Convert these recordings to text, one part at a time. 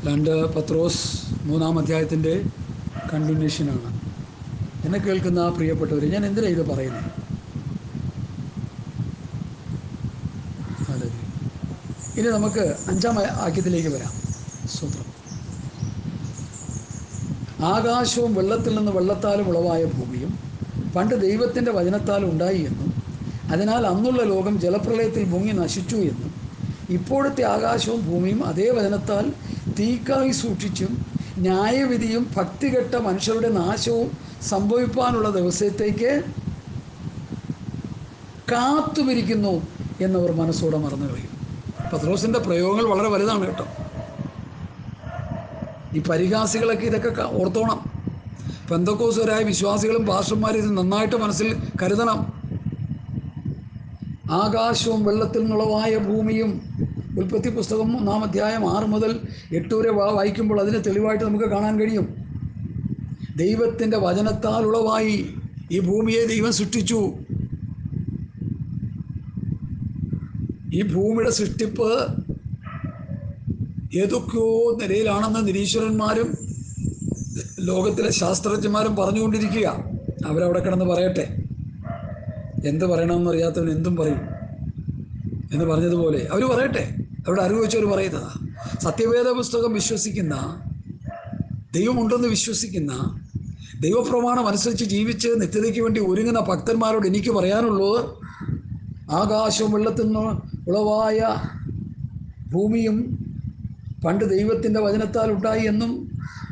2 പത്രോസ് 3-ാം അധ്യായത്തിൻ്റെ കണ്ടിന്യൂഷനാണ്. എന്നെ കേൾക്കുന്ന പ്രിയപ്പെട്ടവർ, ഞാൻ എന്തിനാണ് ഇത് പറയുന്നത്? ഇനി നമുക്ക് 5-ാം വാക്യത്തിലേക്ക് വരാം. സൂത്രം: ആകാശവും വെള്ളത്തിൽ നിന്ന് വെള്ളത്താലും ഉളവായ ഭൂമിയും പണ്ട് ദൈവത്തിൻ്റെ വചനത്താൽ ഉണ്ടായി എന്നും അതിനാൽ അന്നുള്ള ലോകം ജലപ്രളയത്തിൽ മുങ്ങി നശിച്ചു എന്നും ഇപ്പോഴത്തെ ആകാശവും ഭൂമിയും അതേ വചനത്താൽ തീക്കായി സൂക്ഷിച്ചും ന്യായവിധിയും ഭക്തികെട്ട മനുഷ്യരുടെ നാശവും സംഭവിപ്പാനുള്ള ദിവസത്തേക്ക് കാത്തുമിരിക്കുന്നു എന്നവർ മനസ്സോടെ മറന്നു കളയും. പത്രോസിൻ്റെ പ്രയോഗങ്ങൾ വളരെ വലുതാണ് കേട്ടോ. ഈ പരിഹാസികളൊക്കെ ഇതൊക്കെ ഓർത്തോണം. പെന്തക്കോസ്തരായ വിശ്വാസികളും പാസ്റ്റർമാരും ഇത് നന്നായിട്ട് മനസ്സിൽ കരുതണം. ആകാശവും വെള്ളത്തിൽ നിന്നുളവായ ഭൂമിയും, ഉൽപ്പത്തി പുസ്തകം 1-ാം അധ്യായം 6 മുതൽ 8 വരെ വായിക്കുമ്പോൾ അതിന് തെളിവായിട്ട് നമുക്ക് കാണാൻ കഴിയും. ദൈവത്തിൻ്റെ വചനത്താൽ ഉളവായി ഈ ഭൂമിയെ ദൈവം സൃഷ്ടിച്ചു. ഈ ഭൂമിയുടെ സൃഷ്ടിപ്പ് ഏതൊക്കെയോ നിലയിലാണെന്ന് നിരീശ്വരന്മാരും ലോകത്തിലെ ശാസ്ത്രജ്ഞന്മാരും പറഞ്ഞുകൊണ്ടിരിക്കുക. അവരവിടെ കിടന്ന് പറയട്ടെ. എന്ത് പറയണമെന്ന് അറിയാത്തവൻ എന്തും പറയും എന്ന് പറഞ്ഞതുപോലെ അവർ പറയട്ടെ. അവരുടെ അറിവ് വെച്ചവർ പറയുന്നതാണ്. സത്യവേദ പുസ്തകം വിശ്വസിക്കുന്ന, ദൈവമുണ്ടെന്ന് വിശ്വസിക്കുന്ന, ദൈവപ്രമാണം അനുസരിച്ച് ജീവിച്ച് നിത്യതയ്ക്ക് വേണ്ടി ഒരുങ്ങുന്ന ഭക്തന്മാരോട് എനിക്ക് പറയാനുള്ളത്, ആകാശവും വെള്ളത്തിൽ നിന്ന് ഉളവായ ഭൂമിയും പണ്ട് ദൈവത്തിൻ്റെ വചനത്താൽ ഉണ്ടായി എന്നും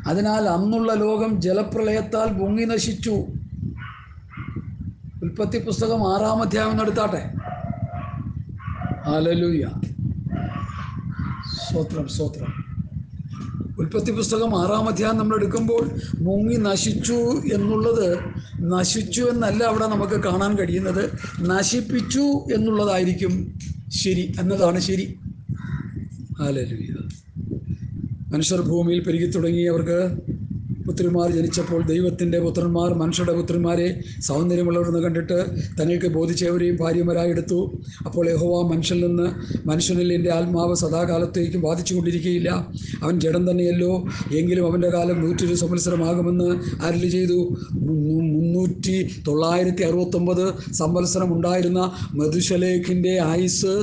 അതിനാൽ അന്നുള്ള ലോകം ജലപ്രളയത്താൽ മുങ്ങി നശിച്ചു. ഉൽപ്പത്തി പുസ്തകം 6-ാം അധ്യായം എടുത്താട്ടെ. ഹല്ലേലൂയ, സ്തോത്രം സ്തോത്രം. ഉൽപ്പത്തി പുസ്തകം 6-ാം അധ്യായം നമ്മൾ എടുക്കുമ്പോൾ മുങ്ങി നശിച്ചു എന്നുള്ളത്, നശിച്ചു എന്നല്ല അവിടെ നമുക്ക് കാണാൻ കഴിയുന്നത്, നശിപ്പിച്ചു എന്നുള്ളതായിരിക്കും ശരി, എന്നതാണ് ശരി. ഹല്ലേലൂയ. മനുഷ്യർ ഭൂമിയിൽ പെരുകി തുടങ്ങി. അവർക്ക് പുത്രിമാർ ജനിച്ചപ്പോൾ ദൈവത്തിൻ്റെ പുത്രന്മാർ മനുഷ്യരുടെ പുത്രിമാരെ സൗന്ദര്യമുള്ളവരെന്ന് കണ്ടിട്ട് തങ്ങൾക്ക് ബോധിച്ചവരെയും ഭാര്യമാരായി എടുത്തു. അപ്പോൾ യഹോവ മനുഷ്യനിൽ എൻ്റെ ആത്മാവ് സദാകാലത്തേക്കും ബാധിച്ചു കൊണ്ടിരിക്കുകയില്ല, അവൻ ജഡം തന്നെയല്ലോ, എങ്കിലും അവൻ്റെ കാലം 120 സംവത്സരമാകുമെന്ന് അരുളി ചെയ്തു. 969 സംവത്സരം ഉണ്ടായിരുന്ന മെഥുശലേഖിൻ്റെ ആയുസ്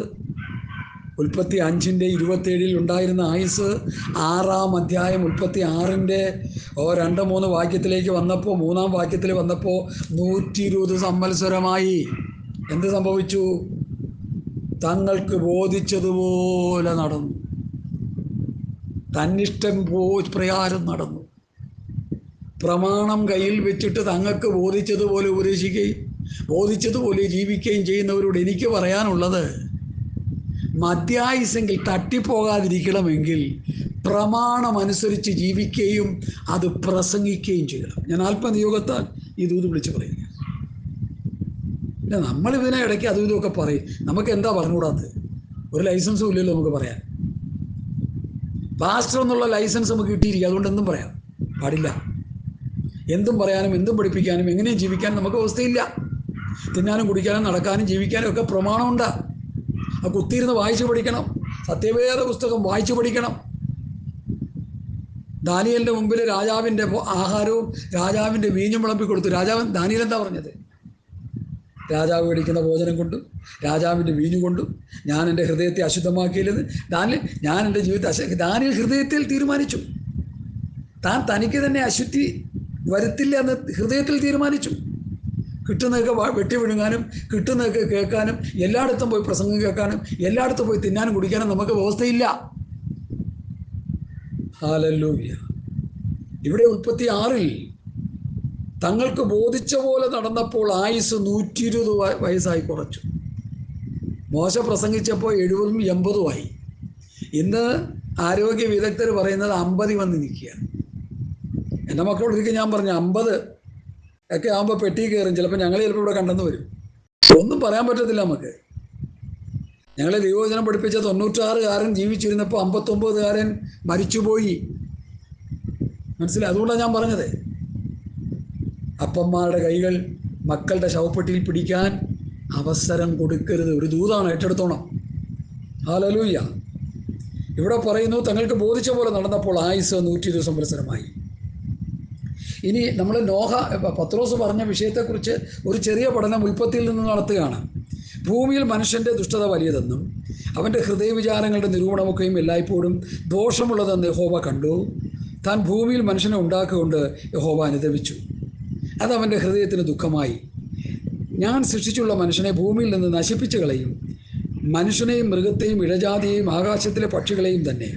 ഉൽപ്പത്തി 5:27 ഉണ്ടായിരുന്ന ആയുസ് 6-ാം അധ്യായം 36-ന്റെ 2-3 വാക്യത്തിലേക്ക് വന്നപ്പോൾ, 3-ാം വാക്യത്തിൽ വന്നപ്പോൾ 120 സംവത്സരമായി. എന്ത് സംഭവിച്ചു? തങ്ങൾക്ക് ബോധിച്ചതുപോലെ നടന്നു, തന്നിഷ്ടം പ്രകാരം നടന്നു. പ്രമാണം കയ്യിൽ വെച്ചിട്ട് തങ്ങൾക്ക് ബോധിച്ചതുപോലെ ഉപദേശിക്കുകയും ബോധിച്ചതുപോലെ ജീവിക്കുകയും ചെയ്യുന്നവരോട് എനിക്ക് പറയാനുള്ളത്, മധ്യായുസെങ്കിൽ തട്ടിപ്പോകാതിരിക്കണമെങ്കിൽ പ്രമാണമനുസരിച്ച് ജീവിക്കുകയും അത് പ്രസംഗിക്കുകയും ചെയ്യണം. ഞാൻ ആത്മനിയോഗത്താൽ ഈ ദൂത് വിളിച്ച് പറയുക. പിന്നെ നമ്മളിതിനെ ഇടയ്ക്ക് അതും ഇതുമൊക്കെ പറയും. നമുക്ക് എന്താ പറഞ്ഞുകൂടാത്തത്? ഒരു ലൈസൻസും ഇല്ലല്ലോ നമുക്ക് പറയാൻ. പാസ്റ്റർ എന്നുള്ള ലൈസൻസ് നമുക്ക് കിട്ടിയിരിക്കുക, അതുകൊണ്ട് എന്തും പറയാം പാടില്ല. എന്തും പറയാനും എന്തും പഠിപ്പിക്കാനും എങ്ങനെയും ജീവിക്കാനും നമുക്ക് അവസ്ഥയില്ല. തിന്നാനും കുടിക്കാനും നടക്കാനും ജീവിക്കാനും ഒക്കെ പ്രമാണമുണ്ട്. ആ കുത്തിയിരുന്ന് വായിച്ചു പഠിക്കണം. സത്യവേദ പുസ്തകം വായിച്ചു പഠിക്കണം. ദാനിയേലിൻ്റെ മുമ്പിൽ രാജാവിൻ്റെ ആഹാരവും രാജാവിൻ്റെ വീഞ്ഞും വിളമ്പിക്കൊടുത്തു. ദാനിയേൽ എന്താ പറഞ്ഞത്? രാജാവ് മേടിക്കുന്ന ഭോജനം കൊണ്ടും രാജാവിൻ്റെ വീഞ്ഞു കൊണ്ടും ഞാൻ എൻ്റെ ഹൃദയത്തെ അശുദ്ധമാക്കിയില്ലെന്ന് ഞാൻ എൻ്റെ ജീവിതത്തെ ദാനിയേൽ ഹൃദയത്തിൽ തീരുമാനിച്ചു. താൻ തനിക്ക് തന്നെ അശുദ്ധി വരുത്തില്ല എന്ന് ഹൃദയത്തിൽ തീരുമാനിച്ചു. കിട്ടുന്നതൊക്കെ വെട്ടി വിഴുങ്ങാനും കിട്ടുന്നതൊക്കെ കേൾക്കാനും എല്ലായിടത്തും പോയി പ്രസംഗം കേൾക്കാനും എല്ലായിടത്തും പോയി തിന്നാനും കുടിക്കാനും നമുക്ക് വ്യവസ്ഥയില്ല. ഹല്ലേലൂയ. ഇവിടെ ഉൽപ്പത്തി 6-ൽ തങ്ങൾക്ക് ബോധിച്ച പോലെ നടന്നപ്പോൾ ആയുസ് 120 വയസ്സായി കുറച്ചു. മോശ പ്രസംഗിച്ചപ്പോൾ 70-ഉം 80-ഉം ആയി. ഇന്ന് ആരോഗ്യ വിദഗ്ധർ പറയുന്നത് 50 വന്ന് നിൽക്കുകയാണ്. എൻ്റെ മക്കളോടൊരിക്കൽ ഞാൻ പറഞ്ഞു 50 ഒക്കെ ആകുമ്പോൾ പെട്ടി കയറും. ചിലപ്പോൾ ചിലപ്പോൾ ഇവിടെ കണ്ടെന്ന് വരും. ഒന്നും പറയാൻ പറ്റത്തില്ല നമുക്ക്. ഞങ്ങളെ ദൈവവചനം പഠിപ്പിച്ച 96-കാരൻ ജീവിച്ചിരുന്നപ്പോൾ 59-കാരൻ മരിച്ചുപോയി. മനസ്സിലായി? അതുകൊണ്ടാണ് ഞാൻ പറഞ്ഞത്, അപ്പന്മാരുടെ കൈകൾ മക്കളുടെ ശവപ്പെട്ടിയിൽ പിടിക്കാൻ അവസരം കൊടുക്കരുത്. ഒരു ദൂതാണ്, ഏറ്റെടുത്തോണം. ഹല്ലേലൂയ. ഇവിടെ പറയുന്നു തങ്ങൾക്ക് ബോധിച്ച പോലെ നടന്നപ്പോൾ ആയുസ് 120 സംവത്സരമായി. ഇനി നമ്മൾ പത്രോസ് പറഞ്ഞ വിഷയത്തെക്കുറിച്ച് ഒരു ചെറിയ പഠനം ഉൽപ്പത്തിയിൽ നിന്ന് നടത്തുകയാണ്. ഭൂമിയിൽ മനുഷ്യൻ്റെ ദുഷ്ടത വലിയതെന്നും അവൻ്റെ ഹൃദയവിചാരങ്ങളുടെ നിരൂപണമൊക്കെയും എല്ലായ്പ്പോഴും ദോഷമുള്ളതെന്ന് യഹോവ കണ്ടു. താൻ ഭൂമിയിൽ മനുഷ്യനെ ഉണ്ടാക്കിക്കൊണ്ട് യഹോവ അനുതപിച്ചു. അതവൻ്റെ ഹൃദയത്തിന് ദുഃഖമായി. ഞാൻ സൃഷ്ടിച്ചുള്ള മനുഷ്യനെ ഭൂമിയിൽ നിന്ന് നശിപ്പിച്ചു കളയും. മനുഷ്യനെയും മൃഗത്തെയും ഇഴജാതിയെയും ആകാശത്തിലെ പക്ഷികളെയും തന്നെ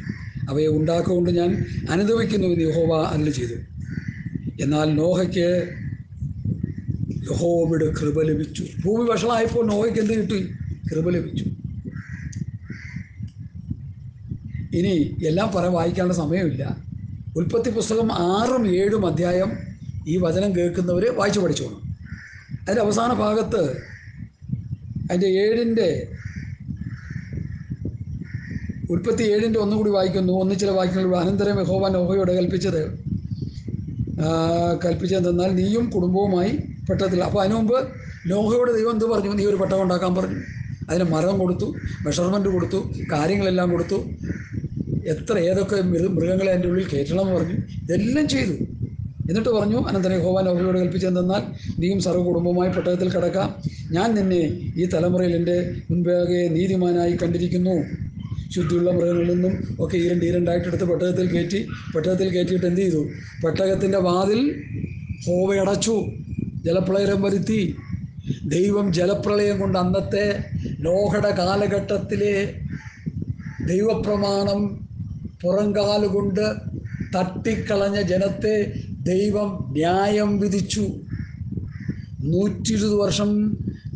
അവയെ ഉണ്ടാക്കിക്കൊണ്ട് ഞാൻ അനുതപിക്കുന്നുവെന്ന് യഹോവ അരുളി ചെയ്തു. എന്നാൽ നോഹയ്ക്ക് യഹോവയുടെ കൃപ ലഭിച്ചു. ഭൂമി വഷളായപ്പോൾ നോഹയ്ക്ക് എന്ത് കിട്ടി? കൃപ ലഭിച്ചു. ഇനി എല്ലാം വായിക്കാനുള്ള സമയമില്ല. ഉൽപ്പത്തി പുസ്തകം 6ഉം 7ഉം അധ്യായം ഈ വചനം കേൾക്കുന്നവർ വായിച്ചു പഠിച്ചോണം. അതിൻ്റെ അവസാന ഭാഗത്ത് അതിൻ്റെ 7ൻ്റെ ഉൽപ്പത്തി 7ൻ്റെ ഒന്നുകൂടി വായിക്കുന്നു. ചില വാക്യങ്ങൾ. അനന്തരം യഹോവ നോഹയോട് കൽപ്പിച്ചതെന്നാൽ നീയും കുടുംബവുമായി പെട്ടകത്തിൽ. അപ്പോൾ അതിനു മുമ്പ് നോഹയോട് ദൈവം എന്ത് പറഞ്ഞു? നീ ഒരു പെട്ടകം ഉണ്ടാക്കാൻ പറഞ്ഞു. അതിന് മരം കൊടുത്തു, മെഷർമെൻറ്റ് കൊടുത്തു, കാര്യങ്ങളെല്ലാം കൊടുത്തു. ഏതൊക്കെ മൃഗങ്ങളെ അതിൻ്റെ ഉള്ളിൽ കയറ്റണം എന്ന് പറഞ്ഞു. ഇതെല്ലാം ചെയ്തു. എന്നിട്ട് പറഞ്ഞു, അനന്തരം യഹോവ നോഹയോട് കൽപ്പിച്ചതെന്നാൽ നീയും സർവ്വ കുടുംബവുമായി പെട്ടകത്തിൽ കിടക്കാം. ഞാൻ നിന്നെ ഈ തലമുറയിൽ എൻ്റെ മുൻപാകെ നീതിമാനായി കണ്ടിരിക്കുന്നു. ശുദ്ധിയുള്ള മൃഗങ്ങളിൽ നിന്നും ഒക്കെ ഈരണ്ടായിട്ടെടുത്ത് പെട്ടകത്തിൽ കയറ്റിയിട്ട് എന്ത് ചെയ്തു? പെട്ടകത്തിൻ്റെ വാതിൽ യഹോവ അടച്ചു, ജലപ്രളയം വരുത്തി. ദൈവം ജലപ്രളയം കൊണ്ട് അന്നത്തെ നോഹയുടെ കാലഘട്ടത്തിലെ ദൈവപ്രമാണം പുറംകാലുകൊണ്ട് തട്ടിക്കളഞ്ഞ ജനത്തെ ദൈവം ന്യായം വിധിച്ചു. 120 വർഷം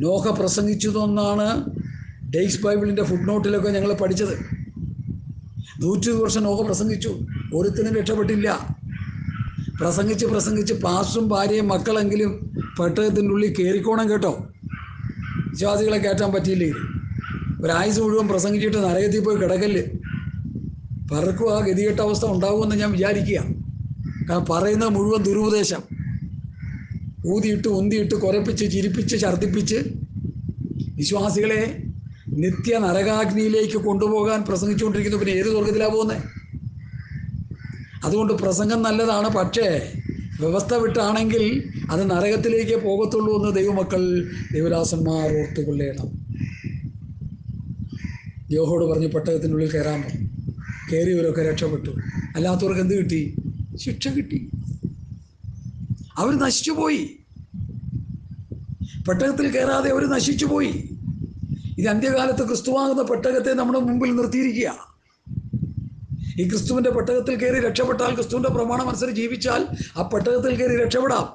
നോഹ പ്രസംഗിച്ചതെന്നാണ് ഡെയ്സ് ബൈബിളിൻ്റെ ഫുട് നോട്ടിലൊക്കെ ഞങ്ങൾ പഠിച്ചത്. 120 വർഷം നോഹ പ്രസംഗിച്ചു, ഒരുത്തിനും രക്ഷപ്പെട്ടില്ല. പ്രസംഗിച്ച് പാസ്റ്ററും ഭാര്യയും മക്കളെങ്കിലും പെട്ടകത്തിൻ്റെ ഉള്ളിൽ കയറിക്കോണം കേട്ടോ. വിശ്വാസികളെ കയറ്റാൻ പറ്റിയില്ലേ? ഒരാഴ്ച മുഴുവൻ പ്രസംഗിച്ചിട്ട് നരകത്തിൽ പോയി കിടക്കല്. പലർക്കും ആ ഗതികെട്ട അവസ്ഥ ഉണ്ടാകുമെന്ന് ഞാൻ വിചാരിക്കുക. കാരണം പറയുന്നത് മുഴുവൻ ദുരുപദേശം, ഊതിയിട്ട് ഉന്തിയിട്ട് കുരപ്പിച്ച് ചിരിപ്പിച്ച് ഛർദ്ദിപ്പിച്ച് വിശ്വാസികളെ നിത്യ നരകാഗ്നിയിലേക്ക് കൊണ്ടുപോകാൻ പ്രസംഗിച്ചുകൊണ്ടിരിക്കുന്നു. പിന്നെ ഏത് സ്വർഗത്തിലാണ് പോകുന്നത്? അതുകൊണ്ട് പ്രസംഗം നല്ലതാണ്, പക്ഷേ വ്യവസ്ഥ വിട്ടാണെങ്കിൽ അത് നരകത്തിലേക്ക് പോകത്തുള്ളൂ എന്ന് ദൈവമക്കൾ, ദൈവദാസന്മാർ ഓർത്തുകൊള്ളേണം. യോഹോട് പറഞ്ഞു പെട്ടകത്തിനുള്ളിൽ കയറാൻ പറഞ്ഞു. കയറിയവരൊക്കെ രക്ഷപ്പെട്ടു. അല്ലാത്തവർക്ക് എന്ത് കിട്ടി? ശിക്ഷ കിട്ടി. അവർ നശിച്ചുപോയി. പെട്ടകത്തിൽ കയറാതെ അവർ നശിച്ചുപോയി. ഇത് അന്ത്യകാലത്ത് ക്രിസ്തുവാകുന്ന പെട്ടകത്തെ നമ്മുടെ മുമ്പിൽ നിർത്തിയിരിക്കുക. ഈ ക്രിസ്തുവിൻ്റെ പെട്ടകത്തിൽ കയറി രക്ഷപ്പെട്ടാൽ, ക്രിസ്തുവിൻ്റെ പ്രമാണം അനുസരിച്ച് ജീവിച്ചാൽ ആ പെട്ടകത്തിൽ കയറി രക്ഷപ്പെടാം.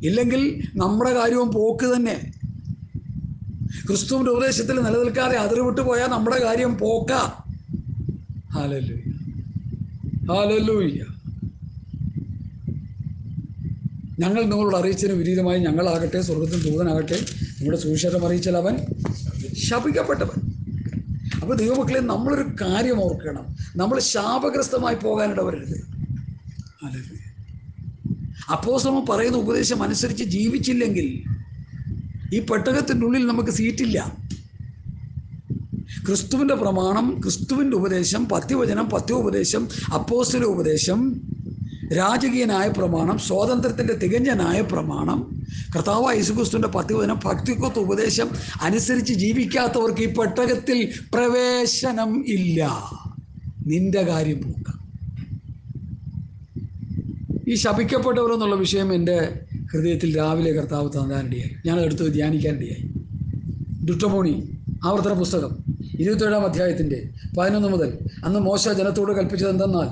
ഇല്ലെങ്കിൽ നമ്മുടെ കാര്യവും പോക്ക് തന്നെ. ക്രിസ്തുവിൻ്റെ ഉപദേശത്തിൽ നിലനിൽക്കാതെ അതിർവിട്ട് പോയാൽ നമ്മുടെ കാര്യം പോക്ക. ഹല്ലേലൂയ, ഹല്ലേലൂയ. ഞങ്ങൾ നിങ്ങളോട് അറിയിച്ചതിന് വിപരീതമായി ഞങ്ങളാകട്ടെ, സ്വർഗത്തിൽ ദൂതനാകട്ടെ, നമ്മുടെ സുവിശേഷം അറിയിച്ചാൽ അവൻ ശപിക്കപ്പെട്ടവൻ. അപ്പോൾ ദൈവമക്കളെ, നമ്മളൊരു കാര്യം ഓർക്കണം, നമ്മൾ ശാപഗ്രസ്തമായി പോകാനിടവരരുത്. ഹല്ലേലൂയ. അപ്പോസ്തലൻ പറയുന്ന ഉപദേശം അനുസരിച്ച് ജീവിച്ചില്ലെങ്കിൽ ഈ പെട്ടകത്തിൻ്റെ ഉള്ളിൽ നമുക്ക് സീറ്റില്ല. ക്രിസ്തുവിൻ്റെ പ്രമാണം, ക്രിസ്തുവിൻ്റെ ഉപദേശം, പത്യവചനം, പത്യോപദേശം, അപ്പോസ്തല ഉപദേശം, രാജകീയനായ പ്രമാണം, സ്വാതന്ത്ര്യത്തിൻ്റെ തികഞ്ഞനായ പ്രമാണം, കർത്താവായ യേശുക്രിസ്തുവിൻ്റെ പത്യവചനം, ഭക്തിക്കൊത്ത ഉപദേശം അനുസരിച്ച് ജീവിക്കാത്തവർക്ക് ഈ പെട്ടകത്തിൽ പ്രവേശനം ഇല്ല. നിന്റെ കാര്യം പോക്കാം. ഈ ശപിക്കപ്പെട്ടവരെന്നുള്ള വിഷയം എൻ്റെ ഹൃദയത്തിൽ രാവിലെ കർത്താവ് തന്നാനിടയായി. ഞാനതെടുത്ത് ധ്യാനിക്കാനിടയായി. ദുഷ്ടമോണി ആവർത്തന പുസ്തകം 27-ാം അധ്യായത്തിൻ്റെ 11 മുതൽ. അന്ന് മോശ ജനത്തോട് കൽപ്പിച്ചത് എന്തെന്നാൽ,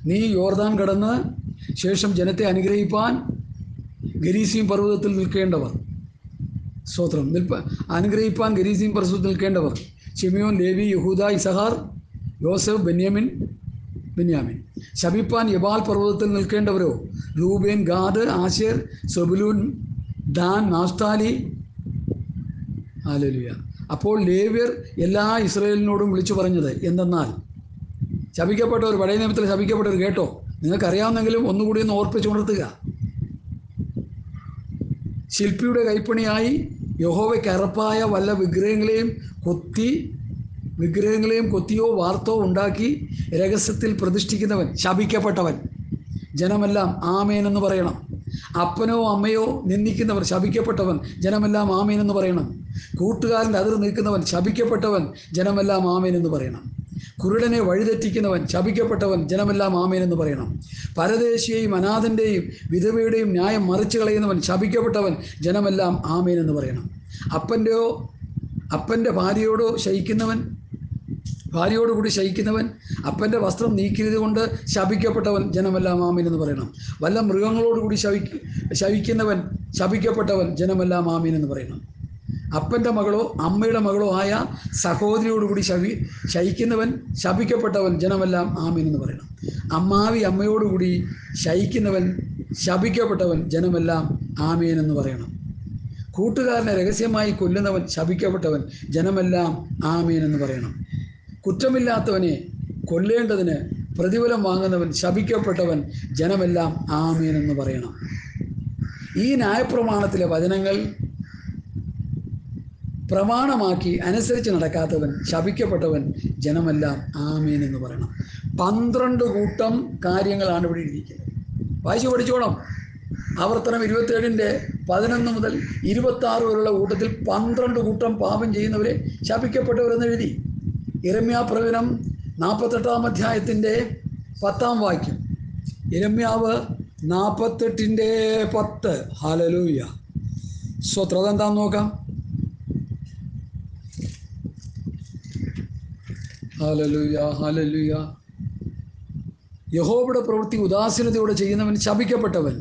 നീ യോർദാൻ കടന്ന് ശേഷം ജനത്തെ അനുഗ്രഹിപ്പാൻ ഗരീസീം പർവ്വതത്തിൽ നിൽക്കേണ്ടവർ, സ്തോത്രം, അനുഗ്രഹിപ്പാൻ ഗരീസീം പർവ്വതത്തിൽ നിൽക്കേണ്ടവർ ശിമിയോൻ, ലേവി, യഹൂദ, ഇസഹാർ, യോസഫ്, ബെന്യാമിൻ. ശപിപ്പാൻ യബാൽ പർവ്വതത്തിൽ നിൽക്കേണ്ടവരോ രൂബേൻ, ഗാദ്, ആശേർ, സെബുലൂൻ, ദാൻ, നാഫ്താലി. ഹല്ലേലൂയ. അപ്പോൾ ലേവ്യർ എല്ലാ ഇസ്രായേലിനോടും വിളിച്ചു പറഞ്ഞത് എന്തെന്നാൽ, ശപിക്കപ്പെട്ടവർ, പഴയ നിയമത്തിൽ ശപിക്കപ്പെട്ടവർ കേട്ടോ, നിങ്ങൾക്കറിയാവുന്നെങ്കിലും ഒന്നുകൂടി ഒന്ന് ഓർപ്പിച്ചുണർത്തുക. ശില്പിയുടെ കൈപ്പണിയായി യഹോവയ്ക്ക് അറപ്പായ വല്ല വിഗ്രഹങ്ങളെയും കൊത്തി വിഗ്രഹങ്ങളെയും കൊത്തിയോ വാർത്തോ ഉണ്ടാക്കി രഹസ്യത്തിൽ പ്രതിഷ്ഠിക്കുന്നവൻ ശപിക്കപ്പെട്ടവൻ. ജനമെല്ലാം ആമേൻ എന്ന് പറയണം. അപ്പനോ അമ്മയോ നിന്ദിക്കുന്നവർ ശപിക്കപ്പെട്ടവൻ, ജനമെല്ലാം ആമേൻ എന്ന് പറയണം. കൂട്ടുകാരൻ്റെ അതിർ നീക്കുന്നവൻ ശപിക്കപ്പെട്ടവൻ, ജനമെല്ലാം ആമേൻ എന്ന് പറയണം. കുരുടനെ വഴിതെറ്റിക്കുന്നവൻ ശപിക്കപ്പെട്ടവൻ, ജനമെല്ലാം ആമേൻ എന്ന് പറയണം. പരദേശിയെയും അനാഥൻ്റെയും വിധവയുടെയും ന്യായം മറിച്ചു കളയുന്നവൻ ശപിക്കപ്പെട്ടവൻ, ജനമെല്ലാം ആമേൻ എന്ന് പറയണം. അപ്പൻ്റെ ഭാര്യയോടുകൂടി ശയിക്കുന്നവൻ, അപ്പൻ്റെ വസ്ത്രം നീക്കിയത് കൊണ്ട് ശപിക്കപ്പെട്ടവൻ, ജനമെല്ലാം ആമേൻ എന്ന് പറയണം. വല്ല മൃഗങ്ങളോടുകൂടി ശവിക്കുന്നവൻ ശപിക്കപ്പെട്ടവൻ, ജനമെല്ലാം ആമേൻ എന്ന് പറയണം. അപ്പൻ്റെ മകളോ അമ്മയുടെ മകളോ ആയ സഹോദരിയോടുകൂടി ശയിക്കുന്നവൻ ശപിക്കപ്പെട്ടവൻ, ജനമെല്ലാം ആമേൻ എന്ന് പറയണം. അമ്മാവി അമ്മയോടുകൂടി ശയിക്കുന്നവൻ ശപിക്കപ്പെട്ടവൻ, ജനമെല്ലാം ആമേൻ എന്ന് പറയണം. കൂട്ടുകാരനെ രഹസ്യമായി കൊല്ലുന്നവൻ ശപിക്കപ്പെട്ടവൻ, ജനമെല്ലാം ആമേൻ എന്ന് പറയണം. കുറ്റമില്ലാത്തവനെ കൊല്ലേണ്ടതിന് പ്രതിഫലം വാങ്ങുന്നവൻ ശപിക്കപ്പെട്ടവൻ, ജനമെല്ലാം ആമേൻ എന്ന് പറയണം. ഈ ന്യായപ്രമാണത്തിലെ വചനങ്ങൾ പ്രമാണമാക്കി അനുസരിച്ച് നടക്കാത്തവൻ ശപിക്കപ്പെട്ടവൻ, ജനമെല്ലാം ആമേൻ എന്ന് പറയണം. 12 കൂട്ടം കാര്യങ്ങളാണ് ഇവിടെ ഇരിക്കുന്നത്. വായിച്ചു പഠിച്ചോണം. ആവർത്തനം 27-11 മുതൽ 26 വരെയുള്ള കൂട്ടത്തിൽ 12 കൂട്ടം പാപം ചെയ്യുന്നവരെ ശപിക്കപ്പെട്ടവരെന്ന് എഴുതി. യിരെമ്യാ പ്രവചനം 48-ാം അധ്യായത്തിൻ്റെ 10-ാം വാക്യം. യിരെമ്യാവ് 48-10. ഹല്ലേലൂയ, സ്തോത്രം. എന്താന്ന് നോക്കാം. Hallelujah, hallelujah. യഹോവയുടെ പ്രവൃത്തി ഉദാസീനതയോടെ ചെയ്യുന്നവൻ ശപിക്കപ്പെട്ടവൻ,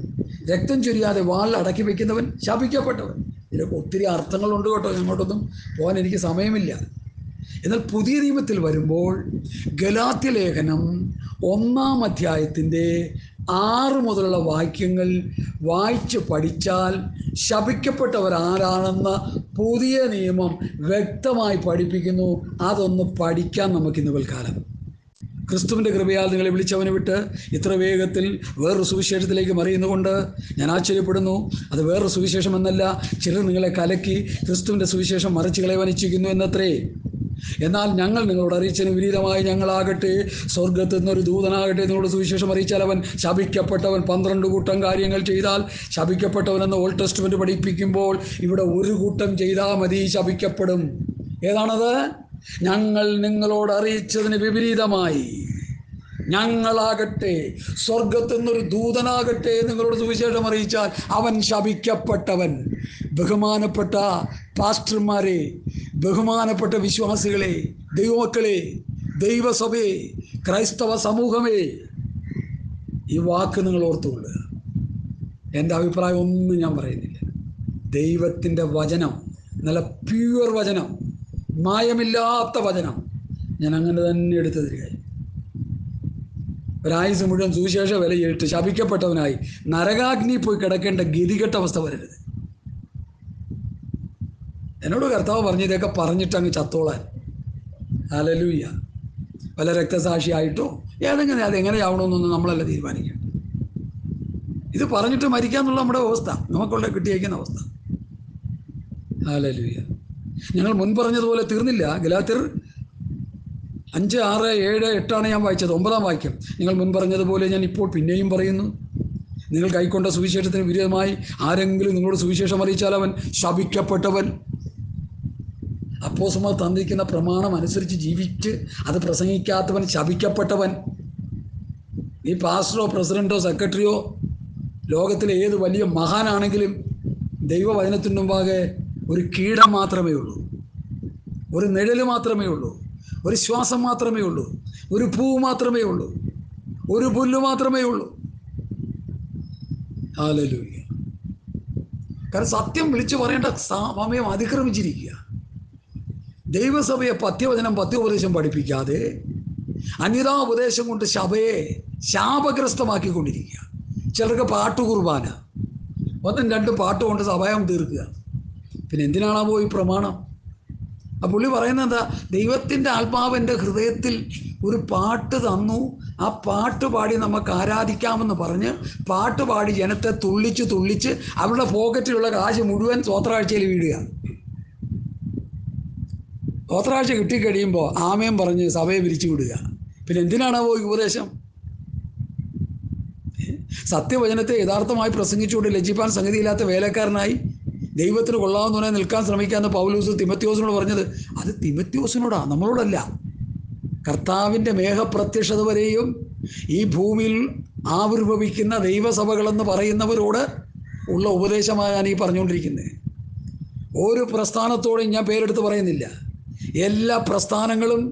രക്തം ചൊരിയാതെ വാൾ അടക്കി വയ്ക്കുന്നവൻ ശപിക്കപ്പെട്ടവൻ. ഇതിലൊക്കെ ഒത്തിരി അർത്ഥങ്ങളുണ്ട് കേട്ടോ, അങ്ങോട്ടൊന്നും പോകാൻ എനിക്ക് സമയമില്ല. എന്നാൽ പുതിയ നിയമത്തിൽ വരുമ്പോൾ ഗലാത്യ ലേഖനം 1-ാം അധ്യായത്തിൻ്റെ 6 മുതലുള്ള വാക്യങ്ങൾ വായിച്ച് പഠിച്ചാൽ ശപിക്കപ്പെട്ടവർ ആരാണെന്ന് പുതിയ നിയമം വ്യക്തമായി പഠിപ്പിക്കുന്നു. അതൊന്ന് പഠിക്കാൻ നമുക്കിന്ന് പിൽക്കാലം. ക്രിസ്തുവിൻ്റെ കൃപയാൽ നിങ്ങളെ വിളിച്ചവനെ വിട്ട് ഇത്ര വേഗത്തിൽ വേറൊരു സുവിശേഷത്തിലേക്ക് മറിയുന്നുകൊണ്ട് ഞാൻ ആശ്ചര്യപ്പെടുന്നു. അത് വേറൊരു സുവിശേഷം എന്നല്ല, ചിലർ നിങ്ങളെ കലക്കി ക്രിസ്തുവിൻ്റെ സുവിശേഷം മറിച്ച് കളയുവാൻ ഇച്ഛിക്കുന്നു എന്നത്രേ. എന്നാൽ ഞങ്ങൾ നിങ്ങളോട് അറിയിച്ചതിന് വിപരീതമായി ഞങ്ങളാകട്ടെ, സ്വർഗത്തിൽ നിന്നൊരു ദൂതനാകട്ടെ നിങ്ങളോട് സുവിശേഷം അറിയിച്ചാൽ അവൻ ശപിക്കപ്പെട്ടവൻ. 12 കൂട്ടം കാര്യങ്ങൾ ചെയ്താൽ ശപിക്കപ്പെട്ടവനെന്ന് ഓൾഡ് ടെസ്റ്റ്മെൻറ്റ് പഠിപ്പിക്കുമ്പോൾ ഇവിടെ ഒരു കൂട്ടം ചെയ്താൽ മതി, ശപിക്കപ്പെടും. ഏതാണത്? ഞങ്ങൾ നിങ്ങളോട് അറിയിച്ചതിന് വിപരീതമായി ഞങ്ങളാകട്ടെ, സ്വർഗത്തിൽ നിന്നൊരു ദൂതനാകട്ടെ നിങ്ങളോട് സുവിശേഷം അറിയിച്ചാൽ അവൻ ശപിക്കപ്പെട്ടവൻ. ബഹുമാനപ്പെട്ട പാസ്റ്റർമാരെ, ബഹുമാനപ്പെട്ട വിശ്വാസികളെ, ദൈവമക്കളെ, ദൈവസഭയെ, ക്രൈസ്തവ സമൂഹമേ, ഈ വാക്ക് നിങ്ങൾ ഓർത്തുകൊള്ളുക. എൻ്റെ അഭിപ്രായം ഒന്നും ഞാൻ പറയുന്നില്ല. ദൈവത്തിൻ്റെ വചനം, നല്ല പ്യൂർ വചനം, മായമില്ലാത്ത വചനം, ഞാൻ അങ്ങനെ തന്നെ എടുത്തു തരിക. ഒരായുസ് മുഴുവൻ സുവിശേഷ വിലയിട്ട് ശപിക്കപ്പെട്ടവനായി നരകാഗ്നി പോയി കിടക്കേണ്ട ഗതികെട്ട അവസ്ഥ വരരുത്. എന്നോട് കർത്താവ് പറഞ്ഞു ഇതൊക്കെ പറഞ്ഞിട്ട് അങ്ങ് ചത്തോളാൻ. ഹല്ലേലൂയ. വല്ല രക്തസാക്ഷിയായിട്ടോ അതെങ്ങനെയാവണമെന്നൊന്നും നമ്മളല്ല തീരുമാനിക്കുക. ഇത് പറഞ്ഞിട്ട് മരിക്കാന്നുള്ള നമ്മുടെ അവസ്ഥ, നമുക്കുള്ള കിട്ടിയേക്കുന്ന അവസ്ഥ. ഹല്ലേലൂയ. ഞങ്ങൾ മുൻ പറഞ്ഞതുപോലെ തീർന്നില്ല. ഗലാത്യർ 5, 6, 7, 8 ഞാൻ വായിച്ചത്. 9-ാം വാക്യം. നിങ്ങൾ മുൻ പറഞ്ഞതുപോലെ ഞാൻ ഇപ്പോൾ പിന്നെയും പറയുന്നു, നിങ്ങൾ കൈക്കൊണ്ട സുവിശേഷത്തിന് വിരോധമായി ആരെങ്കിലും നിങ്ങളോട് സുവിശേഷം അറിയിച്ചാൽ അവൻ ശപിക്കപ്പെട്ടവൻ. അപ്പോസ്തലന്മാർ തന്നിരിക്കുന്ന പ്രമാണം അനുസരിച്ച് ജീവിച്ച് അത് പ്രസംഗിക്കാത്തവൻ ശപിക്കപ്പെട്ടവൻ. ഈ പാസ്റ്ററോ പ്രസിഡന്റോ സെക്രട്ടറിയോ ലോകത്തിലെ ഏത് വലിയ മഹാനാണെങ്കിലും ദൈവവചനത്തിൻ്റെ മുമ്പാകെ ഒരു കീടം മാത്രമേ ഉള്ളൂ, ഒരു നിഴല് മാത്രമേ ഉള്ളൂ, ഒരു ശ്വാസം മാത്രമേ ഉള്ളൂ, ഒരു പൂവ് മാത്രമേ ഉള്ളൂ, ഒരു പുല്ല് മാത്രമേ ഉള്ളൂ. ഹല്ലേലൂയ. കാരണം സത്യം വിളിച്ചു പറയേണ്ട സമയം അതിക്രമിച്ചിരിക്കുക. ദൈവസഭയെ പഥ്യവചനം പഥ്യോപദേശം പഠിപ്പിക്കാതെ അന്യതാ ഉപദേശം കൊണ്ട് സഭയെ ശാപഗ്രസ്തമാക്കിക്കൊണ്ടിരിക്കുക. ചിലർക്ക് പാട്ടുകുർബാന, 1, 2 പാട്ട് കൊണ്ട് സഭയം തീർക്കുക. പിന്നെ എന്തിനാണാവോ ഈ പ്രമാണം? ആ പുള്ളി പറയുന്നത് എന്താ? ദൈവത്തിൻ്റെ ആത്മാവിൻ്റെ ഹൃദയത്തിൽ ഒരു പാട്ട് തന്നു, ആ പാട്ട് പാടി നമുക്ക് ആരാധിക്കാമെന്ന് പറഞ്ഞ് പാട്ട് പാടി ജനത്തെ തുള്ളിച്ച് അവരുടെ പോക്കറ്റിലുള്ള കാശ് മുഴുവൻ സ്വോത്രാഴ്ചയിൽ വീഴുക. ഓത്രാഴ്ച കിട്ടിക്കഴിയുമ്പോൾ ആമയം പറഞ്ഞ് സഭയെ പിരിച്ചു വിടുക. പിന്നെ എന്തിനാണാവോ ഈ ഉപദേശം? സത്യവചനത്തെ യഥാർത്ഥമായി പ്രസംഗിച്ചുകൊണ്ട് ലജ്ജിപ്പാൻ സംഗതിയില്ലാത്ത വേലക്കാരനായി ദൈവത്തിന് കൊള്ളാവുന്നവനെ നിൽക്കാൻ ശ്രമിക്കാമെന്ന് പൗലോസ് തിമത്യോസിനോട് പറഞ്ഞത്, അത് തിമത്യോസിനോടാ, നമ്മളോടല്ല. കർത്താവിൻ്റെ മേഘപ്രത്യക്ഷത വരെയും ഈ ഭൂമിയിൽ ആവിർഭവിക്കുന്ന ദൈവസഭകളെന്ന് പറയുന്നവരോട് ഉള്ള ഉപദേശമാണ് ഈ പറഞ്ഞുകൊണ്ടിരിക്കുന്നത്. ഒരു പ്രസ്ഥാനത്തോടും ഞാൻ പേരെടുത്ത് പറയുന്നില്ല. എല്ലാ പ്രസ്ഥാനങ്ങളും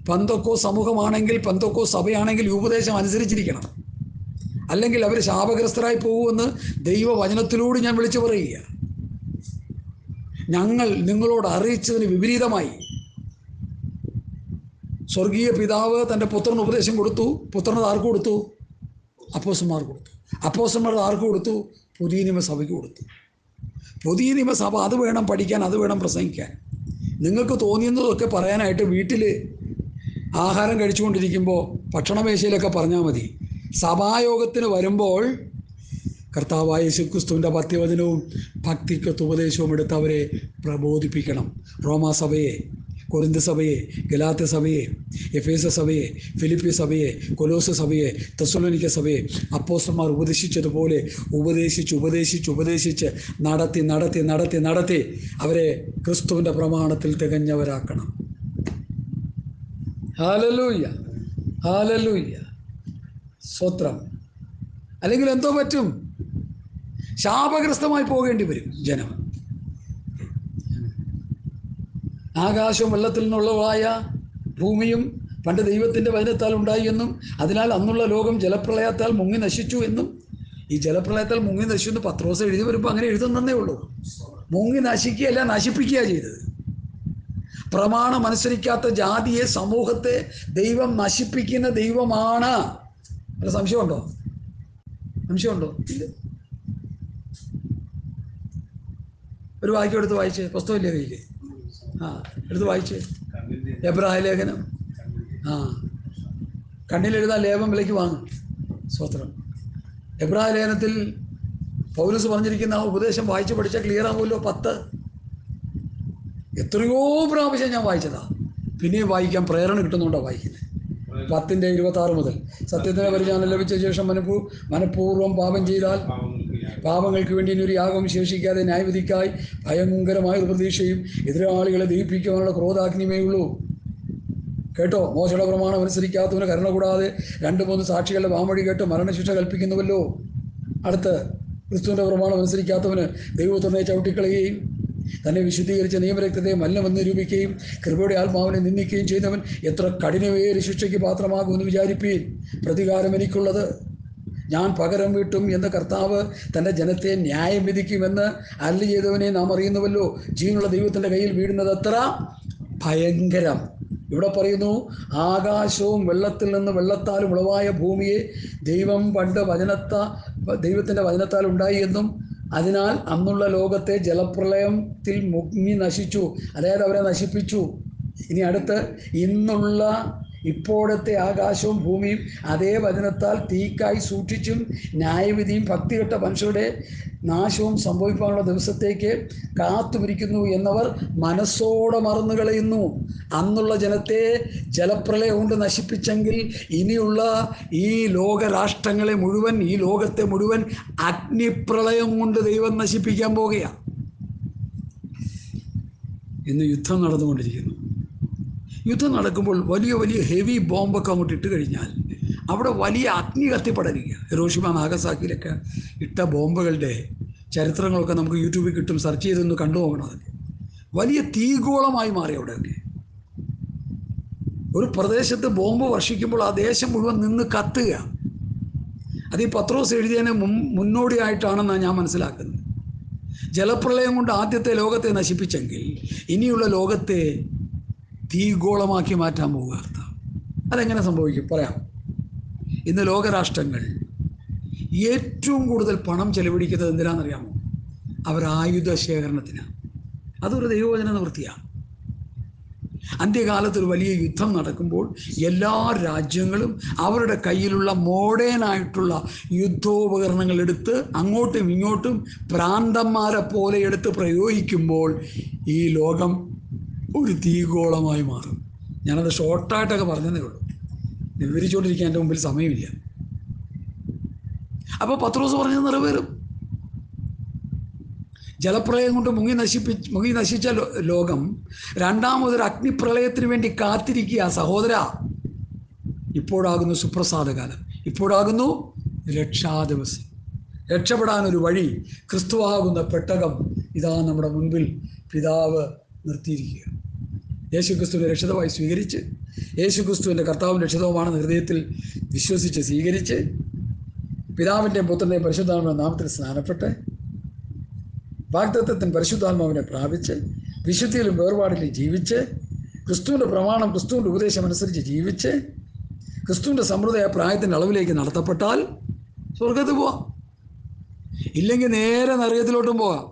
പെന്തക്കോ സമൂഹമാണെങ്കിൽ, പെന്തക്കോ സഭയാണെങ്കിൽ ഈ ഉപദേശം അനുസരിച്ചിരിക്കണം. അല്ലെങ്കിൽ അവർ ശാപഗ്രസ്തരായി പോകുമെന്ന് ദൈവവചനത്തിലൂടെ ഞാൻ വിളിച്ചു പറയുക. ഞങ്ങൾ നിങ്ങളോട് അറിയിച്ചതിന് വിപരീതമായി സ്വർഗീയ പിതാവ് തൻ്റെ പുത്രന് ഉപദേശം കൊടുത്തു. പുത്രനത് ആർക്ക് കൊടുത്തു? അപ്പോസ്തലന്മാർക്ക് കൊടുത്തു. അപ്പോസ്തലന്മാർ ആർക്ക് കൊടുത്തു? പുതിയ നിയമസഭയ്ക്ക് കൊടുത്തു. പുതിയ നിയമസഭ അത് വേണം പഠിക്കാൻ, അത് വേണം പ്രസംഗിക്കാൻ. നിങ്ങൾക്ക് തോന്നിയെന്നതൊക്കെ പറയാനായിട്ട് വീട്ടിൽ ആഹാരം കഴിച്ചുകൊണ്ടിരിക്കുമ്പോൾ ഭക്ഷണമേശയിലൊക്കെ പറഞ്ഞാൽ മതി. സഭായോഗത്തിന് വരുമ്പോൾ കർത്താവായ യേശുക്രിസ്തുവിൻ്റെ പത്യവചനവും ഭക്തിക്കത്ത് ഉപദേശവും എടുത്ത് അവരെ പ്രബോധിപ്പിക്കണം. റോമാസഭയെ, കൊരിന്ത് സഭയെ, ഗലാത്യ സഭയെ, എഫേസ സഭയെ, ഫിലിപ്പി സഭയെ, കൊലോസ് സഭയെ, തെസ്സലോനിക്ക സഭയെ അപ്പോസ്തലന്മാർ ഉപദേശിച്ചതുപോലെ ഉപദേശിച്ച് നടത്തി അവരെ ക്രിസ്തുവിൻ്റെ പ്രമാണത്തിൽ തികഞ്ഞവരാക്കണം. ഹല്ലേലൂയ, ഹല്ലേലൂയ, സ്തോത്രം. അല്ലെങ്കിൽ എന്തോ പറ്റും? ശാപഗ്രസ്തമായി പോകേണ്ടി വരും ജനം. ആകാശവും വെള്ളത്തിൽ നിന്നുള്ളതായ ഭൂമിയും പണ്ട് ദൈവത്തിൻ്റെ വചനത്താൽ ഉണ്ടായി എന്നും അതിനാൽ അന്നുള്ള ലോകം ജലപ്രളയത്താൽ മുങ്ങി നശിച്ചു എന്നും, ഈ ജലപ്രളയത്താൽ മുങ്ങി നശിച്ചു എന്ന് പത്രോസ് എഴുതി വരുമ്പോൾ അങ്ങനെ എഴുതുന്നതേ ഉള്ളൂ. മുങ്ങി നശിക്കുകയല്ല, നശിപ്പിക്കുക ചെയ്തത്. പ്രമാണം അനുസരിക്കാത്ത ജാതിയെ, സമൂഹത്തെ ദൈവം നശിപ്പിക്കുന്ന ദൈവമാണ്. അല്ല, സംശയമുണ്ടോ? ഇല്ല. ഒരു വാക്യം എടുത്ത് വായിച്ചേ. പുസ്തകമില്ലേ കയ്യിൽ? എടുത്ത് വായിച്ചേ. എബ്രായ ലേഖനം. കണ്ണിലെഴുതാൻ ലേപം വിലയ്ക്ക് വാങ്ങും. സ്തോത്രം. എബ്രായ ലേഖനത്തിൽ പൗലോസ് പറഞ്ഞിരിക്കുന്ന ആ ഉപദേശം വായിച്ച് പഠിച്ചാൽ ക്ലിയർ ആകുമല്ലോ. 10 എത്രയോ പ്രാവശ്യം ഞാൻ വായിച്ചതാ. പിന്നെയും വായിക്കാൻ പ്രേരണ കിട്ടുന്നുണ്ടോ വായിക്കുന്നത്? 10:26 മുതൽ സത്യത്തിന് പരിജ്ഞാനം ലഭിച്ച ശേഷം മനഃപൂർവ്വം പാപം ചെയ്താൽ പാപങ്ങൾക്ക് വേണ്ടി ഇനിയൊരു യാഗം ശേഷിക്കാതെ ന്യായവിധിക്കായി ഭയങ്കരമായ പ്രതീക്ഷയും എതിരാളികളെ ദഹിപ്പിക്കുവാനുള്ള ക്രോധാഗ്നിമേ ഉള്ളൂ. കേട്ടോ, മോശയുടെ പ്രമാണം അനുസരിക്കാത്തവന് കരുണ കൂടാതെ 2-3 സാക്ഷികളുടെ വാമൊഴി കേട്ട് മരണശിക്ഷ കൽപ്പിക്കുന്നുവല്ലോ. അടുത്ത്, ക്രിസ്തുവിൻ്റെ പ്രമാണം അനുസരിക്കാത്തവന് ദൈവത്തിനെ ചവിട്ടിക്കളയുകയും തന്നെ വിശുദ്ധീകരിച്ച നിയമരക്തത്തെ മലിനമെന്ന് നിരൂപിക്കുകയും കൃപയുടെ ആത്മാവിനെ നിന്ദിക്കുകയും ചെയ്യുന്നവൻ എത്ര കഠിനമേറിയ ശിക്ഷയ്ക്ക് പാത്രമാകുമെന്ന് വിചാരിപ്പീൻ. പ്രതികാരം എനിക്കുള്ളത്, ഞാൻ പകരം വീട്ടും എന്ന് കർത്താവ് തൻ്റെ ജനത്തെ ന്യായം വിധിക്കുമെന്ന് അരുളി ചെയ്തവനെ നാം അറിയുന്നുവല്ലോ. ജീവനുള്ള ദൈവത്തിൻ്റെ കയ്യിൽ വീഴുന്നത് എത്ര ഭയങ്കരം. ഇവിടെ പറയുന്നു, ആകാശവും വെള്ളത്തിൽ നിന്ന് വെള്ളത്താലും ഉളവായ ഭൂമിയെ ദൈവം പണ്ട് ദൈവത്തിൻ്റെ വചനത്താൽ ഉണ്ടായി എന്നും അതിനാൽ അന്നുള്ള ലോകത്തെ ജലപ്രളയത്തിൽ മുങ്ങി നശിച്ചു, അതായത് അവരെ നശിപ്പിച്ചു. ഇനി അടുത്ത്, ഇപ്പോഴത്തെ ആകാശവും ഭൂമിയും അതേ വചനത്താൽ തീക്കായി സൂക്ഷിച്ചും ന്യായവിധിയും ഭക്തികെട്ട മനുഷ്യരുടെ നാശവും സംഭവിക്കാനുള്ള ദിവസത്തേക്ക് കാത്തുപിരിക്കുന്നു എന്നവർ മനസ്സോടെ മറന്നു കളയുന്നു. അന്നുള്ള ജനത്തെ ജലപ്രളയം കൊണ്ട് നശിപ്പിച്ചെങ്കിൽ ഇനിയുള്ള ഈ ലോകരാഷ്ട്രങ്ങളെ മുഴുവൻ, ഈ ലോകത്തെ മുഴുവൻ അഗ്നിപ്രളയം കൊണ്ട് ദൈവം നശിപ്പിക്കാൻ പോകുകയാണ്. ഇന്ന് യുദ്ധം നടന്നുകൊണ്ടിരിക്കുന്നു. യുദ്ധം നടക്കുമ്പോൾ വലിയ വലിയ ഹെവി ബോംബൊക്കെ അങ്ങോട്ട് ഇട്ട് കഴിഞ്ഞാൽ അവിടെ വലിയ അഗ്നി കത്തിപ്പടരുക. ഹിരോഷിമ, നാഗസാക്കിയിലൊക്കെ ഇട്ട ബോംബുകളുടെ ചരിത്രങ്ങളൊക്കെ നമുക്ക് യൂട്യൂബിൽ കിട്ടും. സെർച്ച് ചെയ്തൊന്ന് കണ്ടു നോക്കണം. അതൊക്കെ വലിയ തീഗോളമായി മാറി. അവിടെയൊക്കെ ഒരു പ്രദേശത്ത് ബോംബ് വർഷിക്കുമ്പോൾ ആ ദേശം മുഴുവൻ നിന്ന് കത്തുക. അത് ഈ പത്രോസ് എഴുതിയതിന് മുന്നോടിയായിട്ടാണെന്നാണ് ഞാൻ മനസ്സിലാക്കുന്നത്. ജലപ്രളയം കൊണ്ട് ആദ്യത്തെ ലോകത്തെ നശിപ്പിച്ചെങ്കിൽ ഇനിയുള്ള ലോകത്തെ തീഗോളമാക്കി മാറ്റാൻ പോകുക. അർത്ഥം അതെങ്ങനെ സംഭവിക്കും പറയാം. ഇന്ന് ലോകരാഷ്ട്രങ്ങൾ ഏറ്റവും കൂടുതൽ പണം ചെലവഴിക്കുന്നത് എന്തിനാണെന്നറിയാമോ? അവർ ആയുധ ശേഖരണത്തിനാണ്. അതൊരു ദൈവവചന നിവൃത്തിയാണ്. അന്ത്യകാലത്ത് ഒരു വലിയ യുദ്ധം നടക്കുമ്പോൾ എല്ലാ രാജ്യങ്ങളും അവരുടെ കയ്യിലുള്ള മോഡേണായിട്ടുള്ള യുദ്ധോപകരണങ്ങൾ എടുത്ത് അങ്ങോട്ടും ഇങ്ങോട്ടും പ്രാന്തന്മാരെ പോലെ എടുത്ത് പ്രയോഗിക്കുമ്പോൾ ഈ ലോകം ഒരു തീഗോളമായി മാറും. ഞാനത് ഷോർട്ടായിട്ടൊക്കെ പറഞ്ഞതേ ഉള്ളൂ, വിവരിച്ചുകൊണ്ടിരിക്കാൻ എൻ്റെ മുമ്പിൽ സമയമില്ല. അപ്പോൾ പത്രോസ് പറഞ്ഞത് നിറവേറും. ജലപ്രളയം കൊണ്ട് മുങ്ങി നശിച്ച ലോകം രണ്ടാമതൊരു അഗ്നിപ്രളയത്തിന് വേണ്ടി കാത്തിരിക്കുക. സഹോദര, ഇപ്പോഴാകുന്നു സുപ്രസാദകാലം, ഇപ്പോഴാകുന്നു രക്ഷാദിവസം. രക്ഷപ്പെടാനൊരു വഴി, ക്രിസ്തുവാകുന്ന പെട്ടകം ഇതാ നമ്മുടെ മുൻപിൽ പിതാവ് നിർത്തിയിരിക്കുക. യേശുക്രിസ്തുവിനെ രക്ഷിതാവായി സ്വീകരിച്ച്, യേശുക്രിസ്തുവിൻ്റെ കർത്താവും രക്ഷിതാവുമാണെന്ന് ഹൃദയത്തിൽ വിശ്വസിച്ച് സ്വീകരിച്ച്, പിതാവിൻ്റെയും പുത്രൻ്റെയും പരിശുദ്ധാത്മാവിൻ്റെ നാമത്തിൽ സ്നാനപ്പെട്ട്, വാഗ്ദത്തത്തിന് പരിശുദ്ധാത്മാവിനെ പ്രാപിച്ച്, വിശുദ്ധിയിലും വേർപാടിലും ജീവിച്ച്, ക്രിസ്തുവിൻ്റെ പ്രമാണം, ക്രിസ്തുവിൻ്റെ ഉപദേശം അനുസരിച്ച് ജീവിച്ച്, ക്രിസ്തുവിൻ്റെ സമൃദ്ധമായ പ്രായത്തിൻ്റെ അളവിലേക്ക് നടത്തപ്പെട്ടാൽ സ്വർഗത്തിൽ പോവാം. ഇല്ലെങ്കിൽ നേരെ നരകത്തിലോട്ടും പോകാം.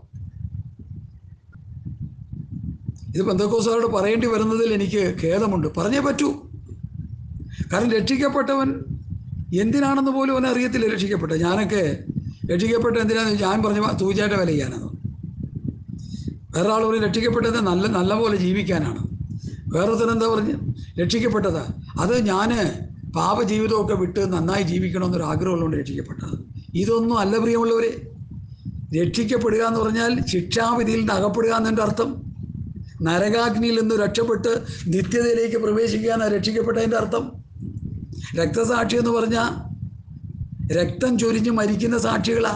ഇത് പെന്തക്കോസ്തുകാരോട് പറയേണ്ടി വരുന്നതിൽ എനിക്ക് ഖേദമുണ്ട്. പറഞ്ഞേ പറ്റൂ. കാരണം രക്ഷിക്കപ്പെട്ടവൻ എന്തിനാണെന്ന് പോലും അവനെ അറിയത്തില്ല. രക്ഷിക്കപ്പെട്ട ഞാനൊക്കെ രക്ഷിക്കപ്പെട്ട എന്തിനാണെന്ന് ഞാൻ പറഞ്ഞ തൂജാറ്റ വില ചെയ്യാനാണ്. വേറൊരാൾ പറയും രക്ഷിക്കപ്പെട്ടത് നല്ല പോലെ ജീവിക്കാനാണ്. വേറൊരുത്തൻ എന്താ പറഞ്ഞ് രക്ഷിക്കപ്പെട്ടതാ, അത് ഞാൻ പാപജീവിതമൊക്കെ വിട്ട് നന്നായി ജീവിക്കണമെന്നൊരു ആഗ്രഹമുള്ളതുകൊണ്ട് രക്ഷിക്കപ്പെട്ടത്. ഇതൊന്നും അല്ല പ്രിയമുള്ളവരെ. രക്ഷിക്കപ്പെടുക എന്ന് പറഞ്ഞാൽ ശിക്ഷാവിധിയിൽ നിന്ന് അകപ്പെടുക എന്നതിൻ്റെ അർത്ഥം. നരകാഗ്നിയിൽ നിന്ന് രക്ഷപ്പെട്ട് നിത്യതയിലേക്ക് പ്രവേശിക്കുക എന്നാണ് രക്ഷിക്കപ്പെട്ടതിൻ്റെ അർത്ഥം. രക്തസാക്ഷി എന്ന് പറഞ്ഞാൽ രക്തം ചൊരിഞ്ഞ് മരിക്കുന്ന സാക്ഷികളാ.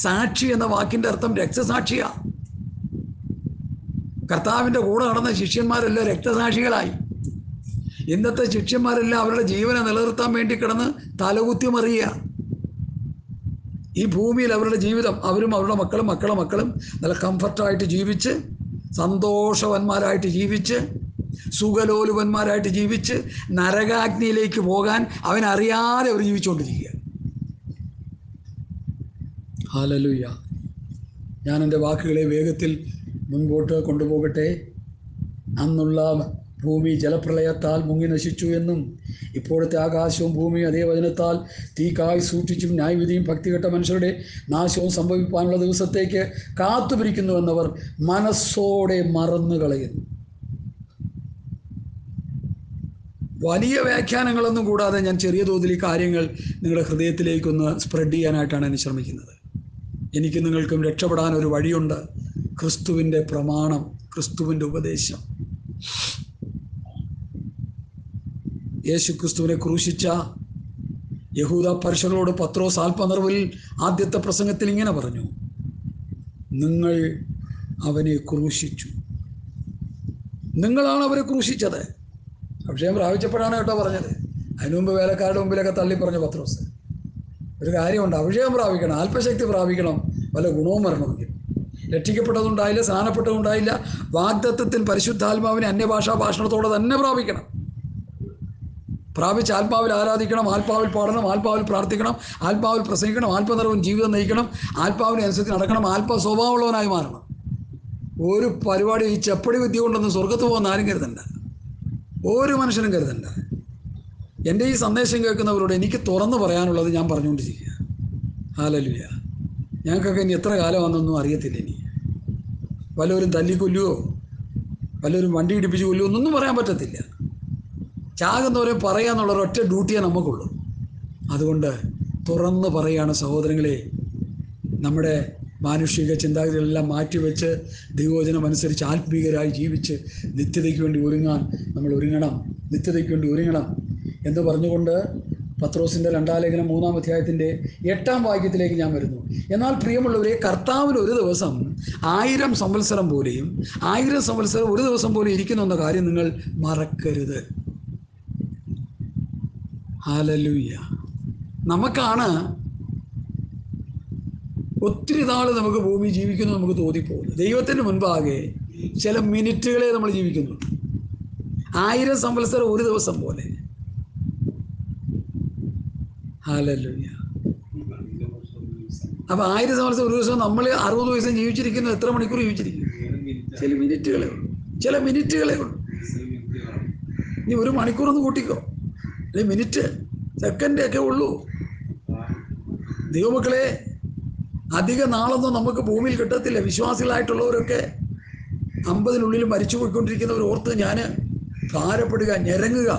സാക്ഷി എന്ന വാക്കിൻ്റെ അർത്ഥം രക്തസാക്ഷിയാ. കർത്താവിൻ്റെ കൂടെ നടന്ന ശിഷ്യന്മാരെല്ലാം രക്തസാക്ഷികളായി. ഇന്നത്തെ ശിഷ്യന്മാരെല്ലാം അവരുടെ ജീവനെ നിലനിർത്താൻ വേണ്ടി കിടന്ന് തലകുത്തി മറിയുക. ഈ ഭൂമിയിൽ അവരുടെ ജീവിതം, അവരും അവരുടെ മക്കളും നല്ല കംഫർട്ടായിട്ട് ജീവിച്ച്, സന്തോഷവന്മാരായിട്ട് ജീവിച്ച്, സുഖലോലുപന്മാരായിട്ട് ജീവിച്ച്, നരകാഗ്നിയിലേക്ക് പോകാൻ അവനറിയാതെ അവർ ജീവിച്ചുകൊണ്ടിരിക്കുക. ഹല്ലേലൂയ. ഞാൻ എൻ്റെ വാക്കുകളെ വേഗത്തിൽ മുൻപോട്ട് കൊണ്ടുപോകട്ടെ. അന്നുള്ള ഭൂമി ജലപ്രളയത്താൽ മുങ്ങി നശിച്ചു എന്നും ഇപ്പോഴത്തെ ആകാശവും ഭൂമിയും അതേ വചനത്താൽ തീക്കായി സൂക്ഷിച്ചും ന്യായവിധിയും ഭക്തികെട്ട മനുഷ്യരുടെ നാശവും സംഭവിക്കാനുള്ള ദിവസത്തേക്ക് കാത്തുപിരിക്കുന്നുവെന്നവർ മനസ്സോടെ മറന്നു കളയുന്നു. വലിയ വ്യാഖ്യാനങ്ങളൊന്നും കൂടാതെ ഞാൻ ചെറിയ തോതിൽ ഈ കാര്യങ്ങൾ നിങ്ങളുടെ ഹൃദയത്തിലേക്കൊന്ന് സ്പ്രെഡ് ചെയ്യാനായിട്ടാണ് ഞാൻ ശ്രമിക്കുന്നത്. എനിക്ക് നിങ്ങൾക്കും രക്ഷപ്പെടാൻ ഒരു വഴിയുണ്ട്. ക്രിസ്തുവിൻ്റെ പ്രമാണം, ക്രിസ്തുവിൻ്റെ ഉപദേശം. യേശു ക്രിസ്തുവിനെ ക്രൂശിച്ച യഹൂദ പരീശരോട് പത്രോസ് ആത്മനിറവിൽ ആദ്യത്തെ പ്രസംഗത്തിൽ ഇങ്ങനെ പറഞ്ഞു, നിങ്ങൾ അവനെ ക്രൂശിച്ചു. നിങ്ങളാണ് അവരെ ക്രൂശിച്ചത്. അഭിഷേകം പ്രാപിച്ചപ്പോഴാണ് കേട്ടോ പറഞ്ഞത്. അതിനു മുമ്പ് വേലക്കാരുടെ മുമ്പിലൊക്കെ തള്ളി പറഞ്ഞു പത്രോസ്. ഒരു കാര്യമുണ്ട്, അഭിഷേകം പ്രാപിക്കണം, ആത്മശക്തി പ്രാപിക്കണം, വല്ല ഗുണവും വരണമെങ്കിൽ. രക്ഷിക്കപ്പെട്ടതുണ്ടായില്ല, സ്നാനപ്പെട്ടതുണ്ടായില്ല, വാഗ്ദത്തത്തിൽ പരിശുദ്ധാത്മാവിനെ അന്യഭാഷാ ഭാഷണത്തോടെ തന്നെ പ്രാപിക്കണം. പ്രാപിച്ച് ആത്മാവിൽ ആരാധിക്കണം, ആത്മാവിൽ പാടണം, ആത്മാവിൽ പ്രാർത്ഥിക്കണം, ആത്മാവിൽ പ്രസംഗിക്കണം, ആത്മനിറവും ജീവിതം നയിക്കണം, ആത്മാവിനെ അനുസരിച്ച് നടക്കണം, ആത്മാ സ്വഭാവമുള്ളവനായി മാറണം. ഒരു പരിപാടി ഈ ചെപ്പടി വിദ്യ കൊണ്ടൊന്നും സ്വർഗത്ത് പോകുന്ന ആരും കരുതണ്ട, ഒരു മനുഷ്യനും കരുതണ്ട. എൻ്റെ ഈ സന്ദേശം കേൾക്കുന്നവരോട് എനിക്ക് തുറന്നു പറയാനുള്ളത് ഞാൻ പറഞ്ഞുകൊണ്ടിരിക്കുക. ഹല്ലേലൂയ. ഞങ്ങൾക്കൊക്കെ ഇനി എത്ര കാലമാണെന്നൊന്നും അറിയത്തില്ല. ഇനി വല്ലവരും തല്ലിക്കൊല്ലുവോ വല്ലവരും വണ്ടി ഇടിപ്പിച്ച് കൊല്ലുവോ എന്നൊന്നും പറയാൻ പറ്റത്തില്ല. ചാകുന്നവരെ പറയാന്നുള്ളൊരു ഒറ്റ ഡ്യൂട്ടിയേ നമുക്കുള്ളൂ. അതുകൊണ്ട് തുറന്ന് പറയുകയാണ് സഹോദരങ്ങളെ, നമ്മുടെ മാനുഷിക ചിന്താഗതികളെല്ലാം മാറ്റിവെച്ച് ദൈവവചനം അനുസരിച്ച് ആത്മീകരായി ജീവിച്ച് നിത്യതയ്ക്ക് വേണ്ടി നമ്മൾ ഒരുങ്ങണം, നിത്യതയ്ക്ക് വേണ്ടി ഒരുങ്ങണം എന്ന് പറഞ്ഞുകൊണ്ട് പത്രോസിൻ്റെ 2-ാം ലേഖനം 3-ാം അധ്യായത്തിൻ്റെ 8-ാം വാക്യത്തിലേക്ക് ഞാൻ വരുന്നു. എന്നാൽ പ്രിയമുള്ളവരെ, കർത്താവിന് ഒരു ദിവസം 1000 സംവത്സരം പോലെയും 1000 സംവത്സരം ഒരു ദിവസം പോലെ ഇരിക്കുന്നു എന്ന കാര്യം നിങ്ങൾ മറക്കരുത്. ഹല്ലേലൂയ. നമുക്കാണ് ഒത്തിരി നാൾ നമുക്ക് ഭൂമി ജീവിക്കുന്നു നമുക്ക് തോന്നിപ്പോകുന്നു. ദൈവത്തിന് മുൻപാകെ ചില മിനിറ്റുകളെ നമ്മൾ ജീവിക്കുന്നു. 1000 സംവത്സരം ഒരു ദിവസം പോലെ. ഹല്ലേലൂയ. അപ്പോൾ 1000 സംവത്സരം ഒരു ദിവസം നമ്മൾ 60 ദിവസം ജീവിച്ചിരിക്കുന്നു. എത്ര മണിക്കൂർ ജീവിച്ചിരിക്കുന്നു? ചില മിനിറ്റുകളേ ഉള്ളൂ, ചില മിനിറ്റുകളേ ഉള്ളൂ. ഇനി ഒരു മണിക്കൂറൊന്ന് കൂട്ടിക്കോ, അല്ലെങ്കിൽ മിനിറ്റ് സെക്കൻഡൊക്കെ ഉള്ളൂ. ദൈവമക്കളെ, അധിക നാളൊന്നും നമുക്ക് ഭൂമിയിൽ കിട്ടത്തില്ല. വിശ്വാസികളായിട്ടുള്ളവരൊക്കെ 50-നുള്ളിൽ മരിച്ചു പോയിക്കൊണ്ടിരിക്കുന്നവർ ഓർത്ത് ഞാൻ ഭാരപ്പെടുക, ഞെരങ്ങുക.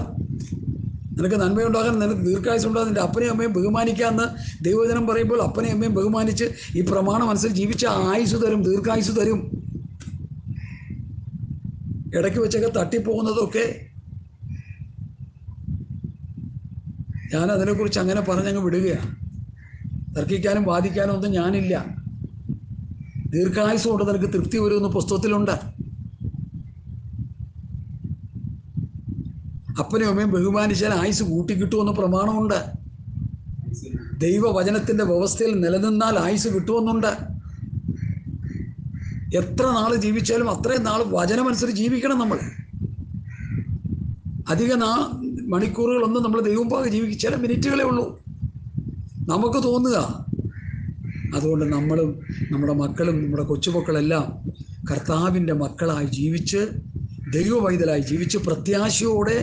നിനക്ക് നന്മയുണ്ടാകാൻ, നിനക്ക് ദീർഘായുസ്സുണ്ടാകാൻ, നിൻ്റെ അപ്പനെയും അമ്മയും ബഹുമാനിക്കാമെന്ന് ദൈവവചനം പറയുമ്പോൾ അപ്പനെയും അമ്മയും ബഹുമാനിച്ച് ഈ പ്രമാണം അനുസരിച്ച് ജീവിച്ച ആയുസ് തരും, ദീർഘായുസ് തരും. ഇടയ്ക്ക് വെച്ചൊക്കെ തട്ടിപ്പോകുന്നതൊക്കെ ഞാൻ അതിനെക്കുറിച്ച് അങ്ങനെ പറഞ്ഞങ്ങ് വിടുകയാണ്. തർക്കിക്കാനും വാദിക്കാനും ഒന്നും ഞാനില്ല. ദീർഘായുസ് കൊണ്ട് നിനക്ക് തൃപ്തി വരുമെന്ന് പുസ്തകത്തിലുണ്ട്. അപ്പനെയും അമ്മയും ബഹുമാനിച്ചാൽ ആയുസ് കൂട്ടിക്കിട്ടുമെന്ന് പ്രമാണമുണ്ട്. ദൈവവചനത്തിൻ്റെ വ്യവസ്ഥയിൽ നിലനിന്നാൽ ആയുസ് കിട്ടുമെന്നുണ്ട്. എത്ര നാൾ ജീവിച്ചാലും അത്രയും നാൾ വചനമനുസരിച്ച് ജീവിക്കണം. നമ്മൾ അധിക മണിക്കൂറുകളൊന്നും നമ്മൾ ദൈവമുമ്പാകെ ജീവിക്കും, ചില മിനിറ്റുകളേ ഉള്ളൂ നമുക്ക് തോന്നുക. അതുകൊണ്ട് നമ്മളും നമ്മുടെ മക്കളും നമ്മുടെ കൊച്ചുമക്കളെല്ലാം കർത്താവിൻ്റെ മക്കളായി ജീവിച്ച്, ദൈവവൈതലായി ജീവിച്ച്, പ്രത്യാശയോടെ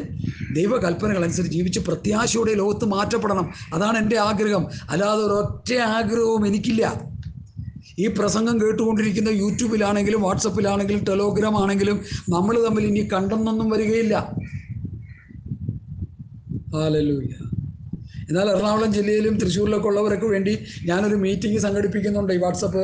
ദൈവകൽപ്പനകളനുസരിച്ച് ജീവിച്ച് പ്രത്യാശയോടെ ലോകത്ത് മാറ്റപ്പെടണം. അതാണ് എൻ്റെ ആഗ്രഹം. അല്ലാതെ ഒരൊറ്റ ആഗ്രഹവും എനിക്കില്ല. ഈ പ്രസംഗം കേട്ടുകൊണ്ടിരിക്കുന്ന യൂട്യൂബിലാണെങ്കിലും വാട്സപ്പിലാണെങ്കിലും ടെലഗ്രാം ആണെങ്കിലും നമ്മൾ തമ്മിൽ ഇനി കണ്ടെന്നൊന്നും വരികയില്ല. ഹല്ലേലൂയ. എന്നാൽ എറണാകുളം ജില്ലയിലും തൃശ്ശൂരിലൊക്കെ ഉള്ളവർക്ക് വേണ്ടി ഞാനൊരു മീറ്റിംഗ് സംഘടിപ്പിക്കുന്നുണ്ട്. ഈ വാട്സപ്പ്,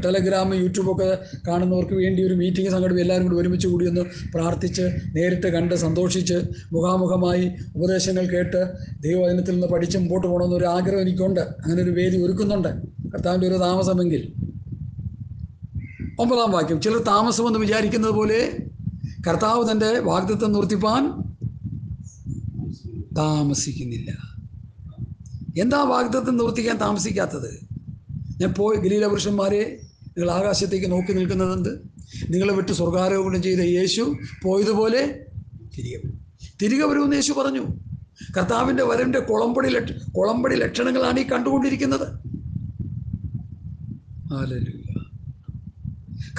ടെലഗ്രാം, യൂട്യൂബൊക്കെ കാണുന്നവർക്ക് വേണ്ടി ഒരു മീറ്റിംഗ് സംഘടിപ്പിക്കും. എല്ലാവരും കൂടി ഒരുമിച്ച് കൂടി ഒന്ന് പ്രാർത്ഥിച്ച്, നേരിട്ട് കണ്ട് സന്തോഷിച്ച്, മുഖാമുഖമായി ഉപദേശങ്ങൾ കേട്ട് ദൈവവചനത്തിൽ നിന്ന് പഠിച്ച് മുമ്പോട്ട് പോകണമെന്നൊരു ആഗ്രഹം എനിക്കുണ്ട്. അങ്ങനെ ഒരു വേദി ഒരുക്കുന്നുണ്ട്, കർത്താവിൻ്റെ ഒരു താമസമെങ്കിൽ. 9-ാം വാക്യം. ചിലർ താമസമെന്ന് വിചാരിക്കുന്നത് പോലെ കർത്താവ് തൻ്റെ വാഗ്ദത്തം നിവർത്തിപ്പാൻ താമസിക്കുന്നില്ല. എന്താ വാഗ്ദത്തം നിവർത്തിക്കാൻ താമസിക്കാത്തത്? ഞാൻ ഗലീല പുരുഷന്മാരെ, നിങ്ങൾ ആകാശത്തേക്ക് നോക്കി നിൽക്കുന്നതെന്ത്? നിങ്ങളെ വിട്ട് സ്വർഗാരോഹണം ചെയ്ത യേശു പോയതുപോലെ തിരികെ വരുമെന്ന് യേശു പറഞ്ഞു. കർത്താവിൻ്റെ വരവിൻ്റെ കൊളമ്പടി ലക്ഷണങ്ങളാണ് ഈ കണ്ടുകൊണ്ടിരിക്കുന്നത്. ഹല്ലേലൂയ.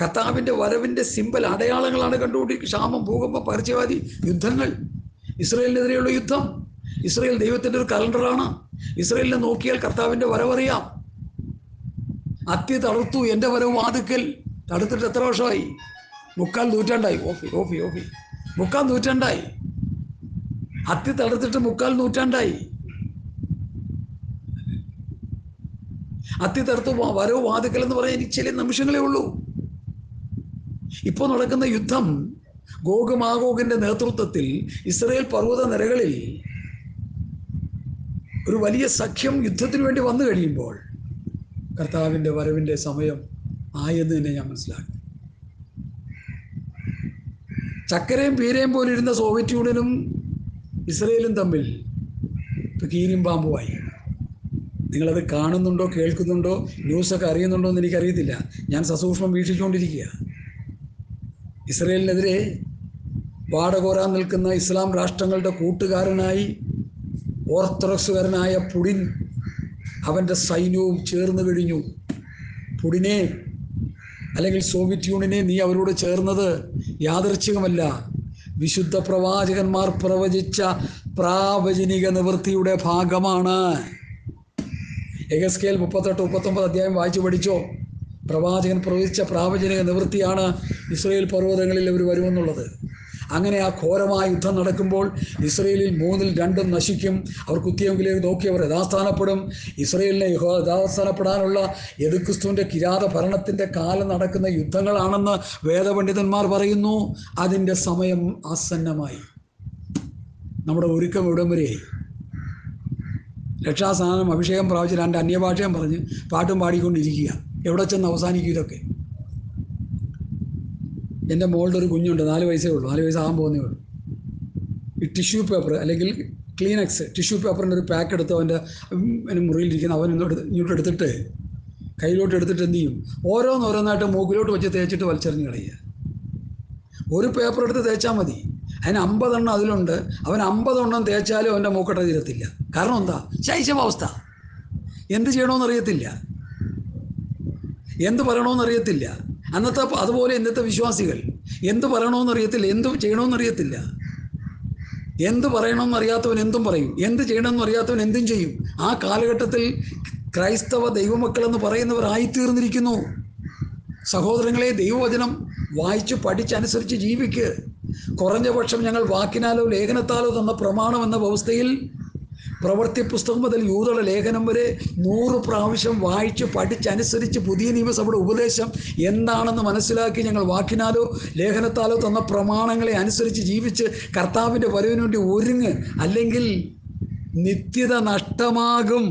കർത്താവിൻ്റെ വരവിൻ്റെ സിമ്പൽ, അടയാളങ്ങളാണ് കണ്ടുകൊണ്ടിരിക്കുന്നത്. ക്ഷാമം, ഭൂകമ്പം, പകർച്ചവ്യാധി, യുദ്ധങ്ങൾ. ഇസ്രായേലിനെതിരെയുള്ള യുദ്ധം. ഇസ്രായേൽ ദൈവത്തിൻ്റെ ഒരു കലണ്ടറാണ്. ഇസ്രായേലിനെ നോക്കിയാൽ കർത്താവിൻ്റെ വരവറിയാം. അത്തി തടുത്തു, എൻ്റെ വരവ് വാതുക്കൽ. തടുത്തിട്ട് എത്ര വർഷമായി? 3/4 നൂറ്റാണ്ടായി. ഓഫി 3/4 നൂറ്റാണ്ടായി. അത്തി തടുത്തിട്ട് 3/4 നൂറ്റാണ്ടായി. അത്തി തടുത്ത് വരവ് വാതുക്കൽ എന്ന് പറയാൻ എനിക്ക് ചില നിമിഷങ്ങളേ ഉള്ളൂ. ഇപ്പോൾ നടക്കുന്ന യുദ്ധം ഗോഗ് മാഗോഗിൻ്റെ നേതൃത്വത്തിൽ ഇസ്രായേൽ പർവ്വത നിരകളിൽ ഒരു വലിയ സഖ്യം യുദ്ധത്തിന് വേണ്ടി വന്നു കഴിയുമ്പോൾ കർത്താവിൻ്റെ വരവിൻ്റെ സമയം ആയെന്ന് തന്നെ ഞാൻ മനസ്സിലാക്കി. ചക്കരയും പീരയും പോലെ ഇരുന്ന സോവിയറ്റ് യൂണിയനും ഇസ്രായേലും തമ്മിൽ ഇപ്പോൾ കീരിയും പാമ്പുമായി. നിങ്ങളത് കാണുന്നുണ്ടോ, കേൾക്കുന്നുണ്ടോ, ന്യൂസൊക്കെ അറിയുന്നുണ്ടോ എന്ന് എനിക്കറിയത്തില്ല. ഞാൻ സസൂക്ഷ്മം വീക്ഷിച്ചുകൊണ്ടിരിക്കുക. ഇസ്രായേലിനെതിരെ വാടകോരാൻ നിൽക്കുന്ന ഇസ്ലാം രാഷ്ട്രങ്ങളുടെ കൂട്ടുകാരനായി ഓർത്തഡോക്സുകാരനായ പുടിൻ, അവൻ്റെ സൈന്യവും ചേർന്ന് കഴിഞ്ഞു. പുടിനെ അല്ലെങ്കിൽ സോവിയറ്റ് യൂണിയനെ നീ അവരോട് ചേർന്നത് യാദൃച്ഛികമല്ല. വിശുദ്ധ പ്രവാചകന്മാർ പ്രവചിച്ച പ്രാവചനിക നിവൃത്തിയുടെ ഭാഗമാണ്. എഹെസ്കേൽ 38-39 അധ്യായം വായിച്ചു പഠിച്ചോ. പ്രവാചകൻ പ്രവചിച്ച പ്രാവചനിക നിവൃത്തിയാണ് ഇസ്രായേൽ പർവ്വതങ്ങളിൽ അവർ വരുമെന്നുള്ളത്. അങ്ങനെ ആ ഘോരമായ യുദ്ധം നടക്കുമ്പോൾ ഇസ്രായേലിൽ 2/3 നശിക്കും. അവർ കുത്തിയെങ്കിലേക്ക് നോക്കി അവർ യഥാസ്ഥാനപ്പെടും. ഇസ്രായേലിനെ യഥാസ്ഥാനപ്പെടാനുള്ള യെഹൂദക്രിസ്തുവിൻ്റെ കിരാത ഭരണത്തിൻ്റെ കാലം നടക്കുന്ന യുദ്ധങ്ങളാണെന്ന് വേദപണ്ഡിതന്മാർ പറയുന്നു. അതിൻ്റെ സമയം ആസന്നമായി. നമ്മുടെ ഒരുക്കം എവിടം വരെയായി? രക്ഷാസ്ഥാനം, അഭിഷേകം പ്രാപിച്ച് 2 അന്യഭാഷയും പറഞ്ഞ് പാട്ടും പാടിക്കൊണ്ടിരിക്കുക. എവിടെ ചെന്ന് അവസാനിക്കും ഇതൊക്കെ? എൻ്റെ മോളുടെ ഒരു കുഞ്ഞുണ്ട്, 4 വയസ്സേ ഉള്ളൂ, 4 വയസ്സാകാൻ പോകുന്നേ ഉള്ളൂ. ഈ ടിഷ്യൂ പേപ്പർ അല്ലെങ്കിൽ ക്ലീനക്സ് ടിഷ്യൂ പേപ്പറിൻ്റെ ഒരു പാക്ക് എടുത്ത് അവൻ്റെ മുറിയിലിരിക്കുന്ന അവൻ ഇങ്ങോട്ട് എടുത്തിട്ട് കയ്യിലോട്ട് എടുത്തിട്ട് എന്ത് ചെയ്യും? ഓരോന്നോരോന്നായിട്ട് മൂക്കിലോട്ട് വെച്ച് തേച്ചിട്ട് വലിച്ചെറിഞ്ഞ് കളയുക. ഒരു പേപ്പർ എടുത്ത് തേച്ചാൽ മതി. അതിന് 50 എണ്ണം അതിലുണ്ട്. അവൻ 50 എണ്ണം തേച്ചാലും അവൻ്റെ മൂക്കട്ട തീരത്തില്ല. കാരണം എന്താ? ശൈശവാവസ്ഥ. എന്ത് ചെയ്യണമെന്നറിയത്തില്ല, എന്ത് പറയണമെന്നറിയത്തില്ല. അതുപോലെ ഇന്നത്തെ വിശ്വാസികൾ എന്ത് പറയണമെന്നറിയത്തില്ല, എന്ത് ചെയ്യണമെന്നറിയത്തില്ല. എന്ത് പറയണമെന്നറിയാത്തവൻ എന്തും പറയും, എന്ത് ചെയ്യണമെന്നറിയാത്തവൻ എന്തും ചെയ്യും. ആ കാലഘട്ടത്തിൽ ക്രൈസ്തവ ദൈവമക്കളെന്ന് പറയുന്നവരായിത്തീർന്നിരിക്കുന്നു. സഹോദരങ്ങളെ, ദൈവവചനം വായിച്ച് പഠിച്ചനുസരിച്ച് ജീവിക്ക്. കുറഞ്ഞ പക്ഷം ഞങ്ങൾ വാക്കിനാലോ ലേഖനത്താലോ തന്ന പ്രമാണം എന്ന വ്യവസ്ഥയിൽ പ്രവൃത്തി പുസ്തകം മുതൽ യൂദയുടെ ലേഖനം വരെ 100 പ്രാവശ്യം വായിച്ച് പഠിച്ചനുസരിച്ച് പുതിയ നിയമസഭയുടെ ഉപദേശം എന്താണെന്ന് മനസ്സിലാക്കി ഞങ്ങൾ വാക്കിനാലോ ലേഖനത്താലോ തന്ന പ്രമാണങ്ങളെ അനുസരിച്ച് ജീവിച്ച് കർത്താവിൻ്റെ വരവിന് വേണ്ടി ഒരുങ്ങ്. അല്ലെങ്കിൽ നിത്യത നഷ്ടമാകും.